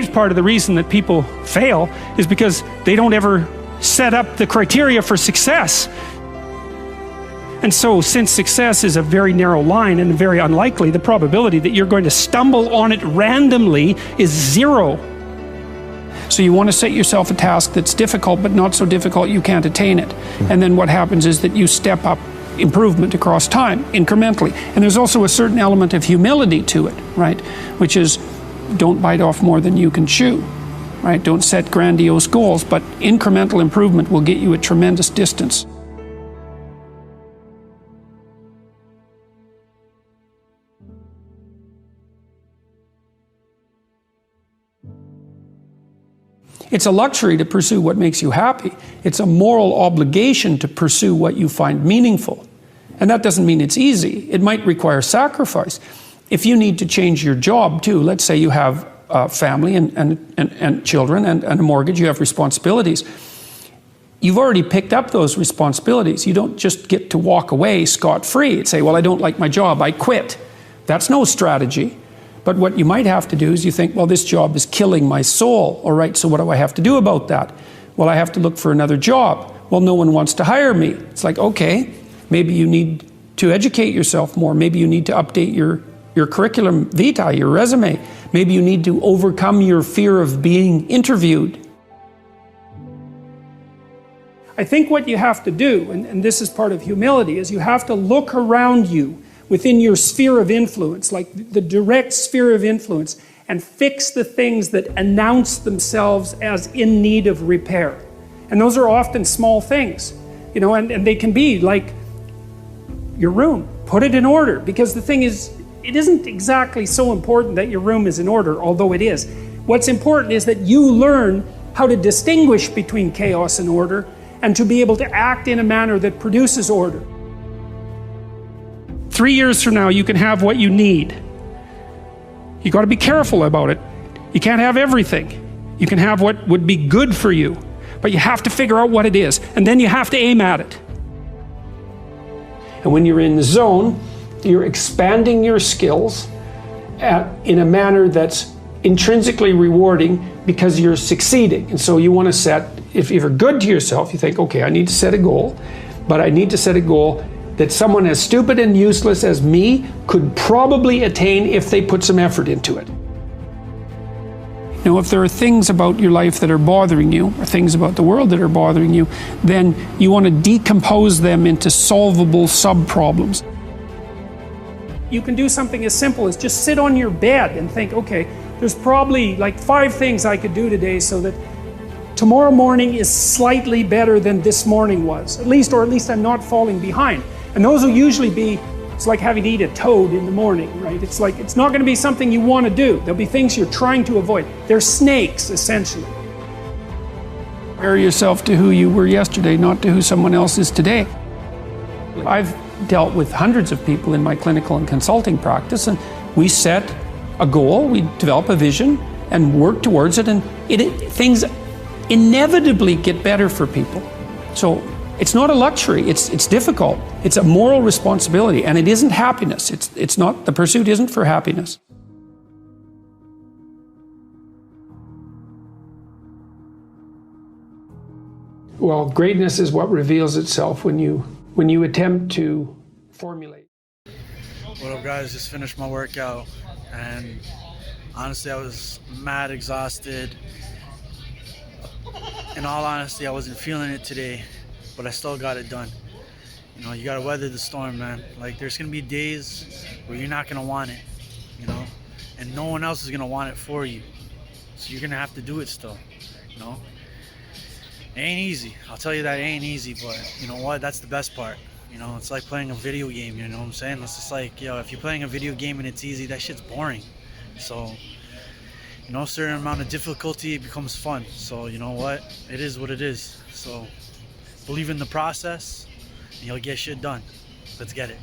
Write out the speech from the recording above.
believe part of the reason that people fail is because they don't ever set up the criteria for success. And so, since success is a very narrow line and very unlikely, the probability that you're going to stumble on it randomly is zero. So you want to set yourself a task that's difficult, but not so difficult you can't attain it. And then what happens is that you step up improvement across time, incrementally. And there's also a certain element of humility to it, right? Which is, don't bite off more than you can chew, right? Don't set grandiose goals, but incremental improvement will get you a tremendous distance. It's a luxury to pursue what makes you happy. It's a moral obligation to pursue what you find meaningful. And that doesn't mean it's easy. It might require sacrifice. If you need to change your job too, let's say you have a family and children and a mortgage, you have responsibilities. You've already picked up those responsibilities. You don't just get to walk away scot-free and say, well, I don't like my job, I quit. That's no strategy. But what you might have to do is you think, well, this job is killing my soul. All right, so what do I have to do about that? Well, I have to look for another job. Well, no one wants to hire me. It's like, okay, maybe you need to educate yourself more. Maybe you need to update your curriculum vitae, your resume. Maybe you need to overcome your fear of being interviewed. I think what you have to do, and this is part of humility, is you have to look around you within your sphere of influence, like the direct sphere of influence, and fix the things that announce themselves as in need of repair. And those are often small things, you know, and they can be like your room. Put it in order, because the thing is, it isn't exactly so important that your room is in order, although it is. What's important is that you learn how to distinguish between chaos and order, and to be able to act in a manner that produces order. 3 years from now, you can have what you need. You got to be careful about it. You can't have everything. You can have what would be good for you, but you have to figure out what it is, and then you have to aim at it. And when you're in the zone, you're expanding your skills in a manner that's intrinsically rewarding because you're succeeding. And so you want to set, if you're good to yourself, you think, okay, I need to set a goal, but I need to set a goal that someone as stupid and useless as me could probably attain if they put some effort into it. You know, if there are things about your life that are bothering you, or things about the world that are bothering you, then you want to decompose them into solvable sub-problems. You can do something as simple as just sit on your bed and think, okay, there's probably like 5 things I could do today so that tomorrow morning is slightly better than this morning was, or at least I'm not falling behind. And those will usually be, it's like having to eat a toad in the morning, right? It's like, it's not going to be something you want to do. There'll be things you're trying to avoid. They're snakes, essentially. Compare yourself to who you were yesterday, not to who someone else is today. I've dealt with hundreds of people in my clinical and consulting practice, and we set a goal, we develop a vision, and work towards it, and things inevitably get better for people. So it's not a luxury, it's difficult. It's a moral responsibility, and it isn't happiness. It's not, the pursuit isn't for happiness. Well, greatness is what reveals itself when you attempt to formulate. What up, guys? Just finished my workout, and honestly, I was mad exhausted. In all honesty, I wasn't feeling it today, but I still got it done. You know, you gotta weather the storm, man. Like, there's gonna be days where you're not gonna want it, you know, and no one else is gonna want it for you. So you're gonna have to do it still, you know. It ain't easy. I'll tell you that it ain't easy, but you know what? That's the best part. You know, it's like playing a video game, you know what I'm saying? It's just like, yo, if you're playing a video game and it's easy, that shit's boring. So, you know, a certain amount of difficulty becomes fun. So, you know what? It is what it is. So, believe in the process, and you'll get shit done. Let's get it.